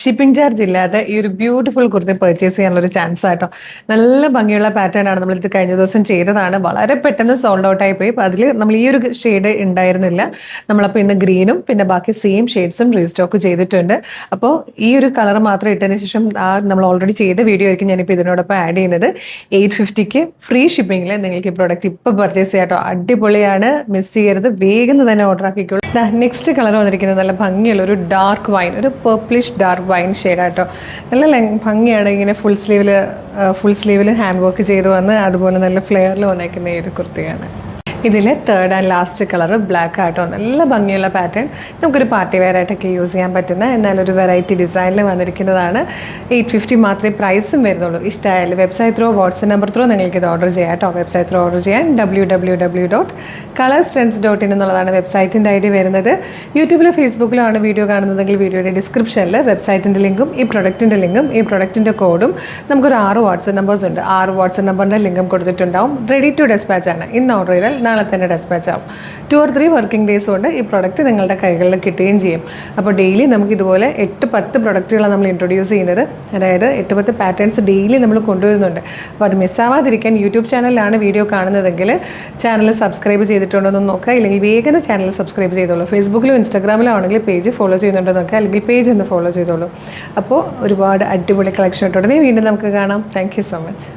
Shipping charge ഇല്ലാതെ ഈ ഒരു ബ്യൂട്ടിഫുൾ കുർത്തി പർച്ചേസ് ചെയ്യാനുള്ള ഒരു ചാൻസ് ആട്ടോ. നല്ല ഭംഗിയുള്ള പാറ്റേൺ ആണ്. നമ്മളിത് കഴിഞ്ഞ ദിവസം ചെയ്തതാണ്. വളരെ പെട്ടെന്ന് സോൾഡ് ഔട്ട് ആയി പോയി. അപ്പോൾ അതിൽ നമ്മൾ ഈ ഒരു ഷെയ്ഡ് ഉണ്ടായിരുന്നില്ല. നമ്മളപ്പോൾ ഇന്ന് ഗ്രീനും പിന്നെ ബാക്കി സെയിം ഷെയ്ഡ്സും റീസ്റ്റോക്ക് ചെയ്തിട്ടുണ്ട്. അപ്പോൾ ഈ ഒരു കളർ മാത്രം ഇട്ടതിന് ശേഷം നമ്മൾ ഓൾറെഡി ചെയ്ത വീഡിയോ ആയിരിക്കും ഞാനിപ്പോൾ ഇതിനോടൊപ്പം ആഡ് ചെയ്യുന്നത്. 850 ഫ്രീ ഷിപ്പിംഗിൽ നിങ്ങൾക്ക് ഈ പ്രോഡക്റ്റ് ഇപ്പോൾ പർച്ചേസ് ചെയ്യാം കേട്ടോ. അടിപൊളിയാണ്, മിസ് ചെയ്യരുത്, വേഗം തന്നെ ഓർഡർ ആക്കിക്കോളൂ. നെക്സ്റ്റ് കളർ വന്നിരിക്കുന്നത് നല്ല ഭംഗിയുള്ള ഒരു ഡാർക്ക് വൈൻ, ഒരു പർപ്പിളിഷ് ഡാർക്ക് വൈൻ ഷെയ്ഡാട്ടോ. നല്ല ഭംഗിയാണ്. ഇങ്ങനെ ഫുൾ സ്ലീവിൽ ഹാൻഡ് വർക്ക് ചെയ്ത് വന്ന് അതുപോലെ നല്ല ഫ്ലെയറിൽ വന്നേക്കുന്ന ഈ ഒരു കുർത്തിയാണ്. ഇതിൽ third and last colour black ആട്ടോ. നല്ല ഭംഗിയുള്ള പാറ്റേൺ, നമുക്കൊരു പാർട്ടി വെയർ ആയിട്ടൊക്കെ യൂസ് ചെയ്യാൻ പറ്റുന്ന എന്നാലൊരു വെറൈറ്റി ഡിസൈനിൽ വന്നിരിക്കുന്നതാണ്. 850 മാത്രമേ പ്രൈസും വരുന്നുള്ളൂ. ഇഷ്ടമായാലും website through WhatsApp number through നിങ്ങൾക്ക് ഇത് ഓർഡർ ചെയ്യാം കേട്ടോ. വെബ്സൈറ്റ് ത്രൂ ഓർഡർ ചെയ്യാൻ www.colorstrends.in എന്നുള്ളതാണ് വെബ്സൈറ്റിൻ്റെ ഐഡി വരുന്നത്. യൂട്യൂബിലോ ഫേസ്ബുക്കിലോ ആണ് വീഡിയോ കാണുന്നതെങ്കിൽ വീഡിയോയുടെ ഡിസ്ക്രിപ്ഷനിൽ വെബ്സൈറ്റിൻ്റെ ലിങ്കും ഈ പ്രൊഡക്റ്റിൻ്റെ ലിങ്കും ഈ പ്രൊഡക്റ്റിൻ്റെ കോഡും നമുക്കൊരു 6 വാട്സ്ആപ്പ് നമ്പേഴ്സ് ഉണ്ട്. 6 വാട്സ്ആപ്പ് നമ്പറിൻ്റെ ലിങ്കും കൊടുത്തിട്ടുണ്ടാവും. റെഡി ടു ഡെസ്പാച്ച് ആണ്. ഇന്ന് ഓർഡർ ചെയ്താൽ നാളെ തന്നെ ഡെസ്പാച്ച് ആവും. 2 or 3 വർക്കിംഗ് ഡേയ്സ് കൊണ്ട് ഈ പ്രോഡക്റ്റ് നിങ്ങളുടെ കൈകളിൽ കിട്ടുകയും ചെയ്യും. അപ്പോൾ ഡെയിലി നമുക്ക് ഇതുപോലെ 8-10 പ്രൊഡക്റ്റുകളാണ് നമ്മൾ ഇൻട്രൊഡ്യൂസ് ചെയ്യുന്നത്. അതായത് 8-10 പാറ്റേൺസ് ഡെയിലി നമ്മൾ കൊണ്ടുവരുന്നുണ്ട്. അപ്പോൾ അത് മിസ്സാവാതിരിക്കാൻ യൂട്യൂബ് ചാനലിലാണ് വീഡിയോ കാണുന്നതെങ്കിൽ ചാനൽ സബ്സ്ക്രൈബ് ചെയ്തിട്ടുണ്ടോ എന്ന് നോക്കുക. ഇല്ലെങ്കിൽ വേഗം ചാനൽ സബ്സ്ക്രൈബ് ചെയ്തോളൂ. ഫേസ്ബുക്കിലോ ഇൻസ്റ്റാഗ്രാമിലോ ആണെങ്കിൽ പേജ് ഫോളോ ചെയ്യുന്നുണ്ടോ നോക്കുക. അല്ലെങ്കിൽ പേജ് ഒന്ന് ഫോളോ ചെയ്തോളൂ. അപ്പോൾ ഒരുപാട് അടിപൊളി കളക്ഷൻ ഇട്ടുണ്ടെങ്കിൽ വീണ്ടും നമുക്ക് കാണാം. Thank you so much.